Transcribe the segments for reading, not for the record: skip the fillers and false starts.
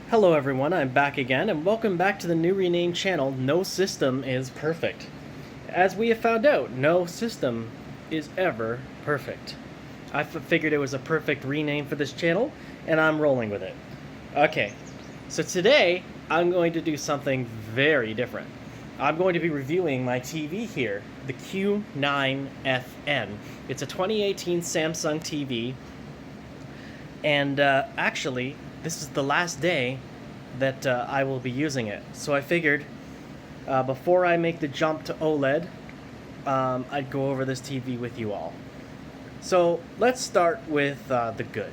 Hello everyone, I'm back again, and welcome back to the new renamed channel, No System is Perfect. As we have found out, no system is ever perfect. I figured it was a perfect rename for this channel, and I'm rolling with it. Okay, so today, I'm going to do something very different. I'm going to be reviewing my TV here, the Q9fn. It's a 2018 Samsung TV, and actually, this is the last day that I will be using it. So I figured before I make the jump to OLED, I'd go over this TV with you all. So let's start with the good.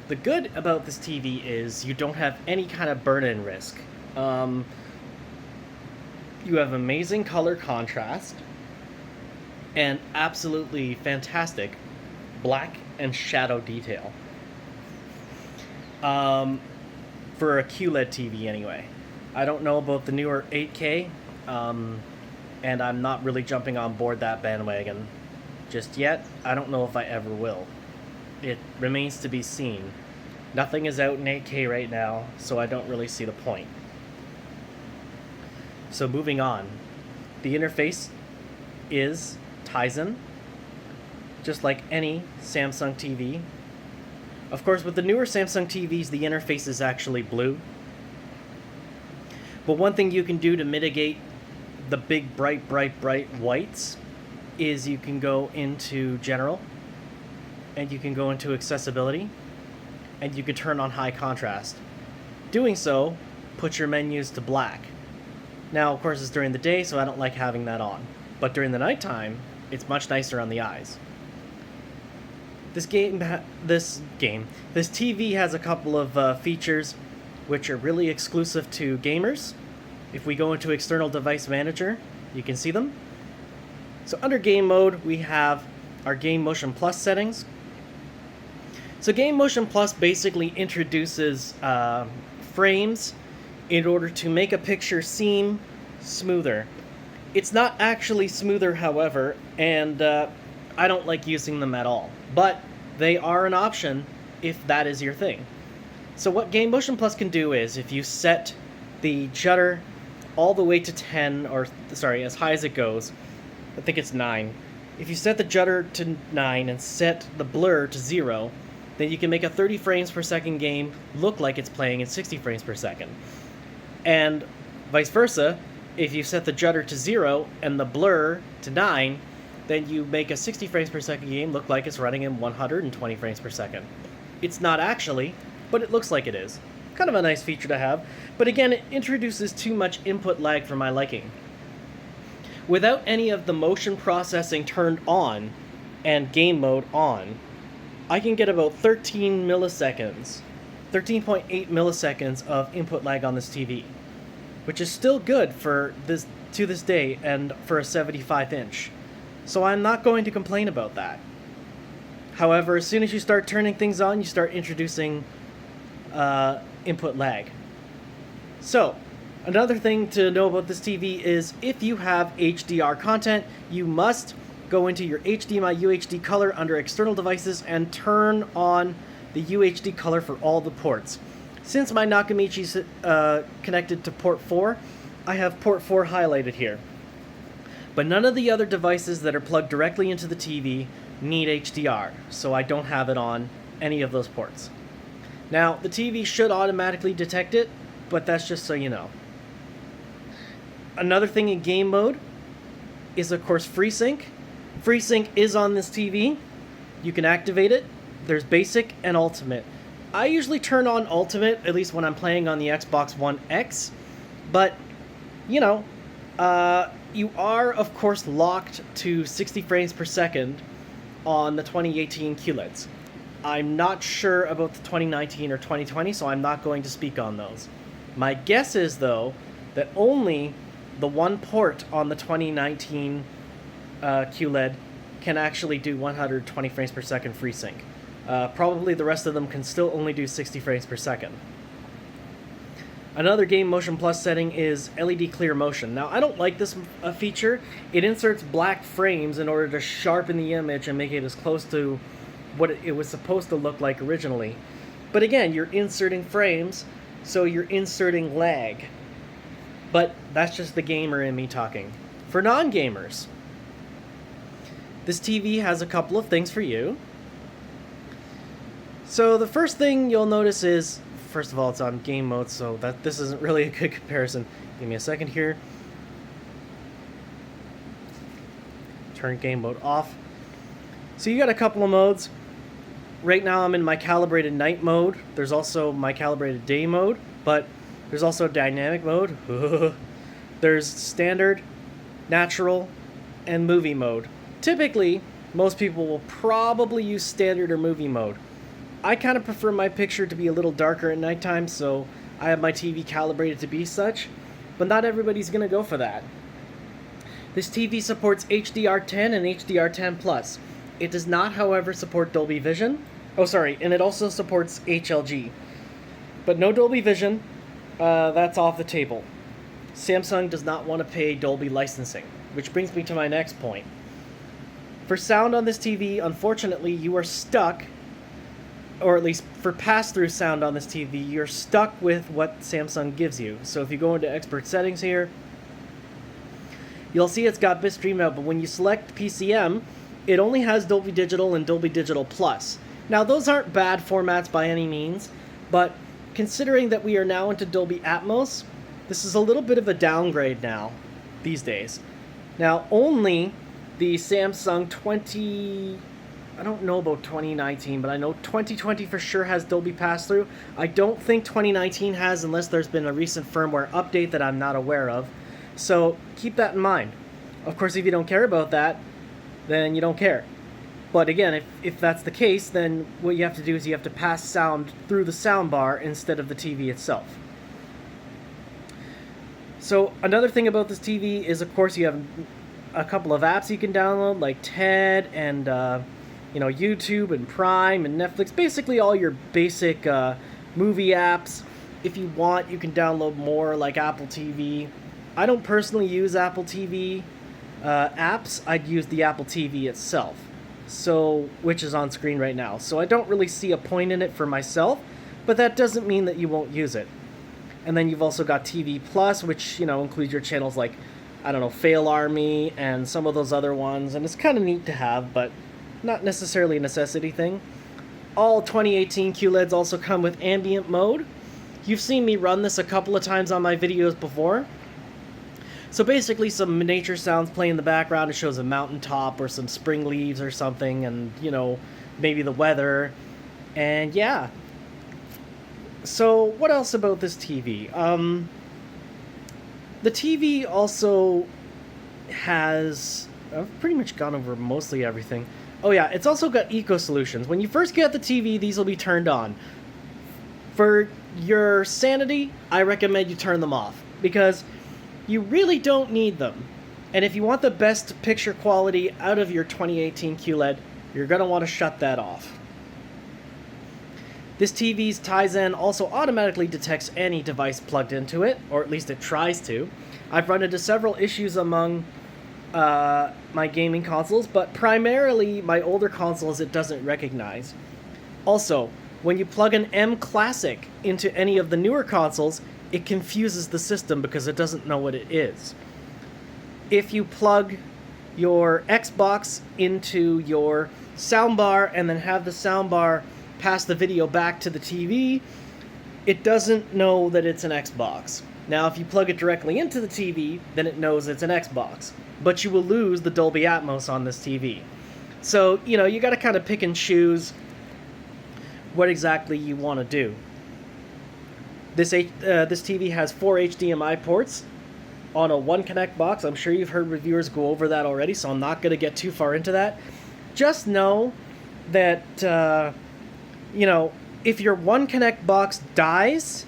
The good about this TV is you don't have any kind of burn-in risk. You have amazing color contrast and absolutely fantastic black and shadow detail. For a Qled TV anyway. I don't know about the newer 8K, and I'm not really jumping on board that bandwagon just yet. I don't know if I ever will. It remains to be seen. Nothing is out in 8K right now, so I don't really see the point. So moving on. The interface is Tizen, just like any Samsung TV. Of course, with the newer Samsung TVs, the interface is actually blue. But one thing you can do to mitigate the big, bright whites is you can go into General, and you can go into Accessibility, and you can turn on High Contrast. Doing so, put your menus to black. Now, of course, it's during the day, so I don't like having that on. But during the nighttime, it's much nicer on the eyes. This TV has a couple of features which are really exclusive to gamers. If we go into External Device Manager, you can see them. So under Game Mode, we have our Game Motion Plus settings. So Game Motion Plus basically introduces frames in order to make a picture seem smoother. It's not actually smoother, however, and I don't like using them at all, but they are an option if that is your thing. So what Game Motion Plus can do is, if you set the judder all the way to 10, or sorry, as high as it goes, I think it's 9. If you set the judder to 9 and set the blur to 0, then you can make a 30 frames per second game look like it's playing in 60 frames per second. And vice versa, if you set the judder to 0 and the blur to 9, then you make a 60 frames per second game look like it's running in 120 frames per second. It's not actually, but it looks like it is. Kind of a nice feature to have, but again, it introduces too much input lag for my liking. Without any of the motion processing turned on and game mode on, I can get about 13.8 milliseconds of input lag on this TV, which is still good for this to this day and for a 75-inch. So I'm not going to complain about that. However, as soon as you start turning things on, you start introducing input lag. So, another thing to know about this TV is if you have HDR content, you must go into your HDMI UHD color under external devices and turn on the UHD color for all the ports. Since my Nakamichi's connected to port 4, I have port 4 highlighted here. But none of the other devices that are plugged directly into the TV need HDR, so I don't have it on any of those ports. Now, the TV should automatically detect it, but that's just so you know. Another thing in game mode is, of course, FreeSync. FreeSync is on this TV. You can activate it. There's Basic and Ultimate. I usually turn on Ultimate, at least when I'm playing on the Xbox One X, but, you know, you are, of course, locked to 60 frames per second on the 2018 Qleds. I'm not sure about the 2019 or 2020, so I'm not going to speak on those. My guess is, though, that only the one port on the 2019 Qled can actually do 120 frames per second FreeSync. Probably the rest of them can still only do 60 frames per second. Another Game Motion Plus setting is LED Clear Motion. Now, I don't like this feature. It inserts black frames in order to sharpen the image and make it as close to what it was supposed to look like originally. But again, you're inserting frames, so you're inserting lag. But that's just the gamer in me talking. For non-gamers, this TV has a couple of things for you. So the first thing you'll notice is, first of all, it's on game mode, so this isn't really a good comparison. Give me a second here. Turn game mode off. So you got a couple of modes. Right now I'm in my calibrated night mode. There's also my calibrated day mode, but there's also dynamic mode. There's standard, natural, and movie mode. Typically, most people will probably use standard or movie mode. I kind of prefer my picture to be a little darker at nighttime, so I have my TV calibrated to be such, but not everybody's going to go for that. This TV supports HDR10 and HDR10+. It does not, however, support Dolby Vision. Oh, sorry, and it also supports HLG. But no Dolby Vision, that's off the table. Samsung does not want to pay Dolby licensing, which brings me to my next point. For sound on this TV, unfortunately, you are stuck, or at least for pass-through sound on this TV, you're stuck with what Samsung gives you. So if you go into expert settings here, you'll see it's got bitstream out, but when you select PCM, it only has Dolby Digital and Dolby Digital Plus. Now, those aren't bad formats by any means, but considering that we are now into Dolby Atmos, this is a little bit of a downgrade now, these days. Now, only the Samsung I don't know about 2019, but I know 2020 for sure has Dolby Pass-Through. I don't think 2019 has, unless there's been a recent firmware update that I'm not aware of. So keep that in mind. Of course, if you don't care about that, then you don't care. But again, if that's the case, then what you have to do is you have to pass sound through the soundbar instead of the TV itself. So another thing about this TV is, of course, you have a couple of apps you can download, like TED and YouTube and Prime and Netflix. Basically, all your basic movie apps. If you want, you can download more, like Apple TV. I don't personally use Apple TV apps. I'd use the Apple TV itself, which is on screen right now. So I don't really see a point in it for myself, but that doesn't mean that you won't use it. And then you've also got TV Plus, which includes your channels like, Fail Army and some of those other ones, and it's kind of neat to have, but not necessarily a necessity thing. All 2018 Qleds also come with ambient mode. You've seen me run this a couple of times on my videos before. So basically some nature sounds play in the background. It shows a mountaintop or some spring leaves or something, and maybe the weather. And yeah. So what else about this TV? The TV also has... I've pretty much gone over mostly everything. Oh yeah, it's also got eco solutions. When you first get the TV, these will be turned on. For your sanity, I recommend you turn them off, because you really don't need them. And if you want the best picture quality out of your 2018 Qled, you're going to want to shut that off. This TV's Tizen also automatically detects any device plugged into it, or at least it tries to. I've run into several issues among my gaming consoles, but primarily my older consoles it doesn't recognize. Also, when you plug an M Classic into any of the newer consoles, it confuses the system because it doesn't know what it is. If you plug your Xbox into your soundbar and then have the soundbar pass the video back to the TV, it doesn't know that it's an Xbox. Now, if you plug it directly into the TV, then it knows it's an Xbox. But you will lose the Dolby Atmos on this TV. So, you got to kind of pick and choose what exactly you want to do. This TV has 4 HDMI ports on a One Connect box. I'm sure you've heard reviewers go over that already, so I'm not going to get too far into that. Just know that, if your One Connect box dies,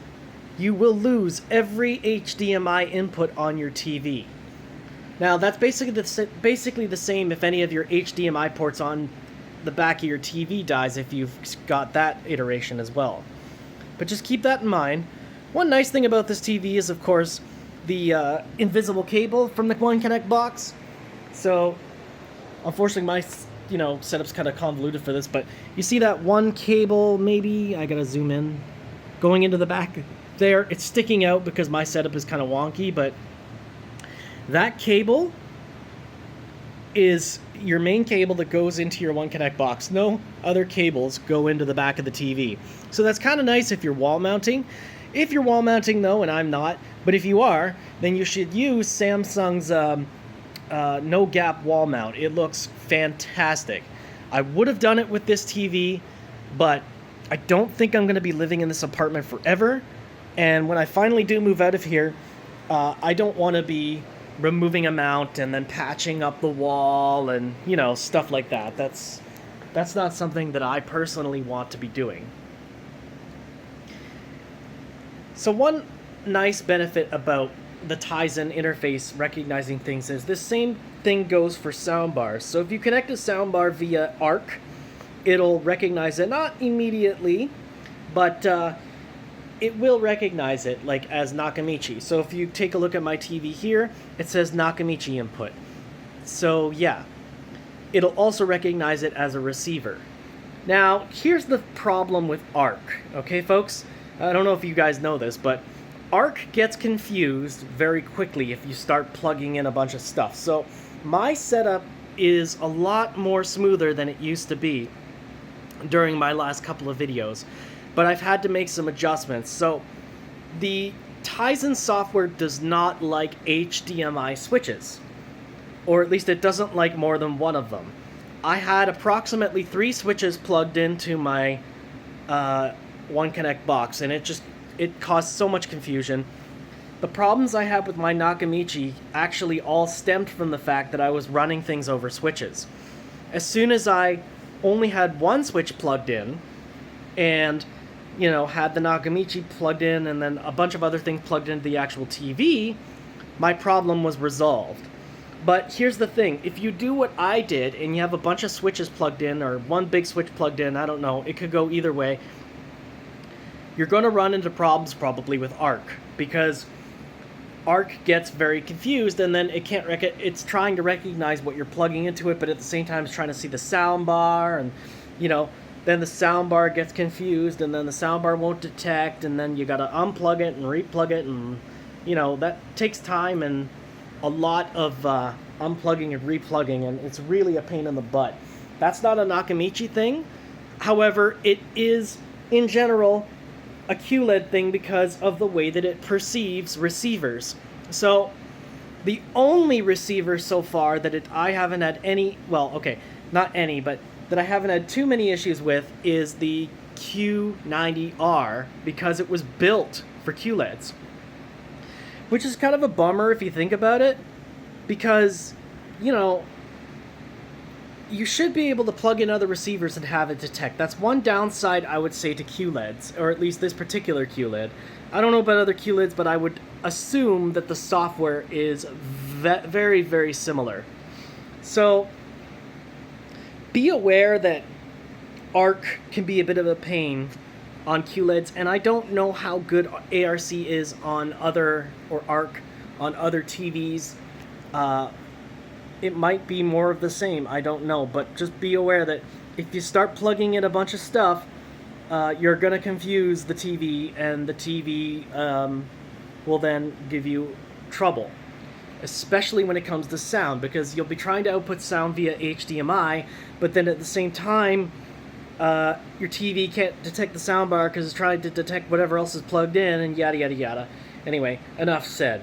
you will lose every HDMI input on your TV. Now, that's basically the same if any of your HDMI ports on the back of your TV dies, if you've got that iteration as well. But just keep that in mind. One nice thing about this TV is, of course, the invisible cable from the One Connect box. So, unfortunately, my setup's kind of convoluted for this, but you see that one cable, maybe, I gotta zoom in, going into the back there. It's sticking out because my setup is kind of wonky, but that cable is your main cable that goes into your One Connect box. No other cables go into the back of the TV. So that's kind of nice if you're wall mounting. If you're wall mounting though, and I'm not, but if you are, then you should use Samsung's no gap wall mount. It looks fantastic. I would have done it with this TV, but I don't think I'm going to be living in this apartment forever. And when I finally do move out of here, I don't want to be removing a mount and then patching up the wall and, you know, stuff like that. That's not something that I personally want to be doing. So one nice benefit about the Tizen interface recognizing things is this same thing goes for soundbars. So if you connect a soundbar via ARC, it'll recognize it, not immediately, but it will recognize it like as Nakamichi. So if you take a look at my TV here, it says Nakamichi input. So yeah, it'll also recognize it as a receiver. Now, here's the problem with ARC, okay folks? I don't know if you guys know this, but ARC gets confused very quickly if you start plugging in a bunch of stuff. So my setup is a lot more smoother than it used to be during my last couple of videos, but I've had to make some adjustments. So the Tizen software does not like HDMI switches, or at least it doesn't like more than one of them. I had approximately 3 switches plugged into my One Connect box, and it caused so much confusion. The problems I had with my Nakamichi actually all stemmed from the fact that I was running things over switches. As soon as I only had one switch plugged in, and, you know, had the Nakamichi plugged in and then a bunch of other things plugged into the actual TV, my problem was resolved. But here's the thing, if you do what I did and you have a bunch of switches plugged in, or one big switch plugged in, I don't know, it could go either way, you're going to run into problems probably with ARC, because ARC gets very confused, and then it can't it's trying to recognize what you're plugging into it, but at the same time it's trying to see the sound bar, and, you know, then the sound bar gets confused, and then the sound bar won't detect, and then you got to unplug it and replug it, and, you know, that takes time and a lot of unplugging and replugging, and it's really a pain in the butt. That's not a Nakamichi thing. However, it is, in general, a Qled thing because of the way that it perceives receivers. So the only receiver so far that I haven't had any, well, okay, not any, but that I haven't had too many issues with is the Q90R, because it was built for Qleds. Which is kind of a bummer if you think about it, because, you know, you should be able to plug in other receivers and have it detect. That's one downside I would say to Qleds, or at least this particular Qled. I don't know about other Qleds, but I would assume that the software is very, very similar. So be aware that ARC can be a bit of a pain on Qleds, and I don't know how good ARC is on other, or ARC on other TVs. It might be more of the same, I don't know, but just be aware that if you start plugging in a bunch of stuff, you're going to confuse the TV, and the TV will then give you trouble, especially when it comes to sound, because you'll be trying to output sound via HDMI, but then at the same time, your TV can't detect the soundbar because it's trying to detect whatever else is plugged in, and yada yada yada. Anyway, enough said.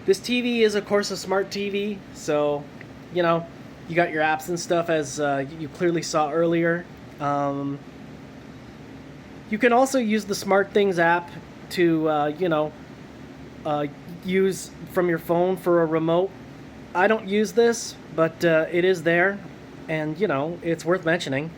This TV is, of course, a smart TV, so, you know, you got your apps and stuff, as you clearly saw earlier. You can also use the Smart Things app to, you know, use from your phone for a remote. I don't use this, but it is there, and, you know, it's worth mentioning.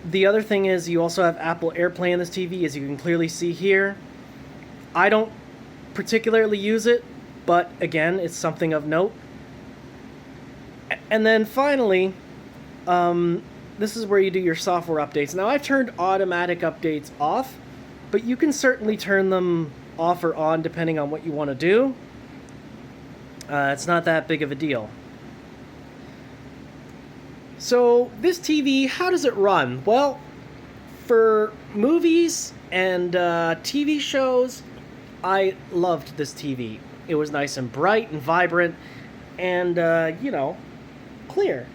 The other thing is you also have Apple AirPlay in this TV, as you can clearly see here. I don't particularly use it, but again, it's something of note. And then finally, this is where you do your software updates. Now, I've turned automatic updates off, but you can certainly turn them off or on depending on what you want to do. It's not that big of a deal. So this TV, how does it run? Well, for movies and TV shows, I loved this TV. It was nice and bright and vibrant and, clear.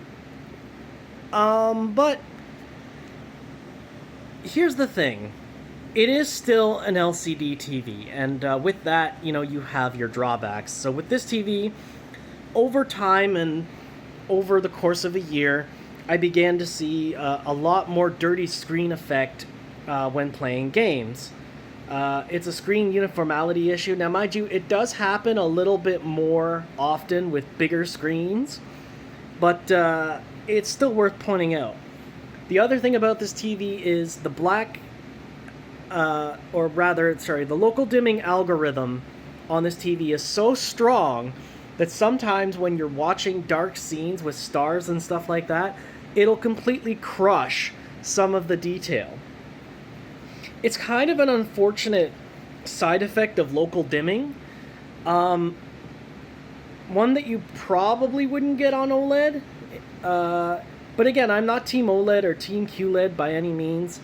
But here's the thing. It is still an LCD TV, and with that, you have your drawbacks. So with this TV, over time and over the course of a year, I began to see a lot more dirty screen effect when playing games. It's a screen uniformity issue. Now, mind you, it does happen a little bit more often with bigger screens, but it's still worth pointing out. The other thing about this TV is the the local dimming algorithm on this TV is so strong that sometimes when you're watching dark scenes with stars and stuff like that, it'll completely crush some of the detail. It's kind of an unfortunate side effect of local dimming. One that you probably wouldn't get on OLED. But again, I'm not Team OLED or Team Qled by any means.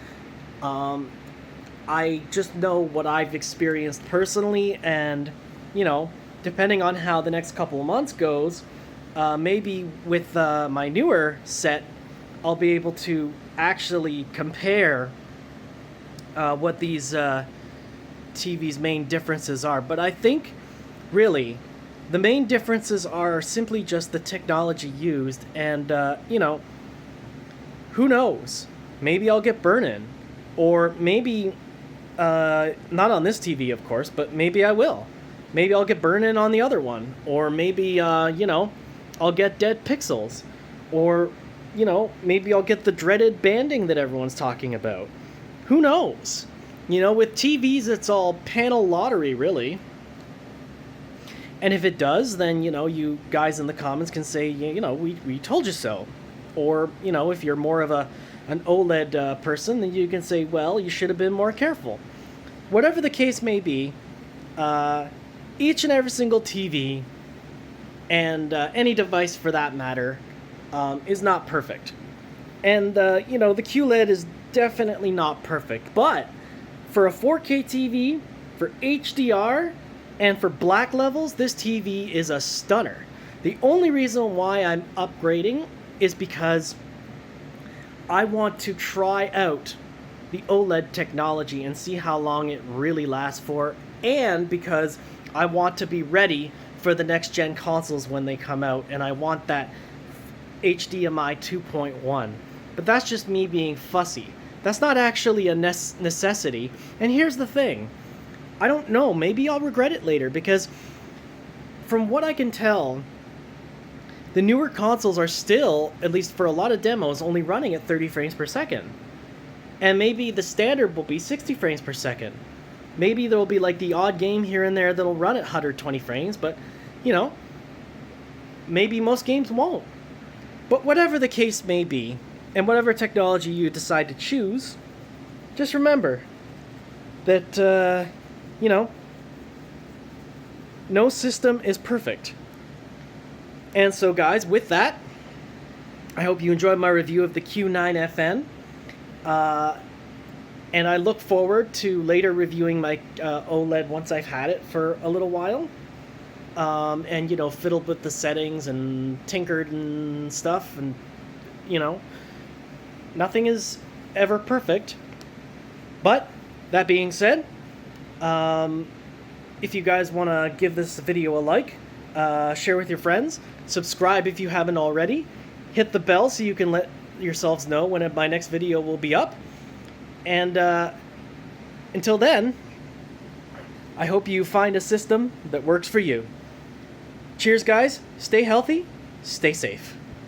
I just know what I've experienced personally, and, depending on how the next couple of months goes, maybe with my newer set, I'll be able to actually compare what these TV's main differences are. But I think, really, the main differences are simply just the technology used, and, who knows? Maybe I'll get burn-in, or maybe, not on this TV, of course, but maybe I will. Maybe I'll get burn-in on the other one, or maybe, I'll get dead pixels, or, maybe I'll get the dreaded banding that everyone's talking about. Who knows? With TVs, it's all panel lottery, really. And if it does, then, you guys in the comments can say, we told you so. Or, if you're more of an OLED person, then you can say, well, you should have been more careful. Whatever the case may be, each and every single TV, and any device for that matter, is not perfect. And, the QLED is definitely not perfect. But for a 4K TV, for HDR, and for black levels, this TV is a stunner. The only reason why I'm upgrading is because I want to try out the OLED technology and see how long it really lasts for, and because I want to be ready for the next gen consoles when they come out, and I want that HDMI 2.1. But that's just me being fussy. That's not actually a necessity. And here's the thing. I don't know, maybe I'll regret it later, because from what I can tell, the newer consoles are still, at least for a lot of demos, only running at 30 frames per second. And maybe the standard will be 60 frames per second. Maybe there will be like the odd game here and there that'll run at 120 frames, but, maybe most games won't. But whatever the case may be, and whatever technology you decide to choose, just remember that, no system is perfect. And so, guys, with that, I hope you enjoyed my review of the Q9fn. And I look forward to later reviewing my OLED once I've had it for a little while. And, fiddled with the settings and tinkered and stuff. And, nothing is ever perfect. But, that being said, if you guys want to give this video a like, share with your friends, subscribe if you haven't already, hit the bell so you can let yourselves know when my next video will be up. And until then, I hope you find a system that works for you. Cheers, guys. Stay healthy. Stay safe.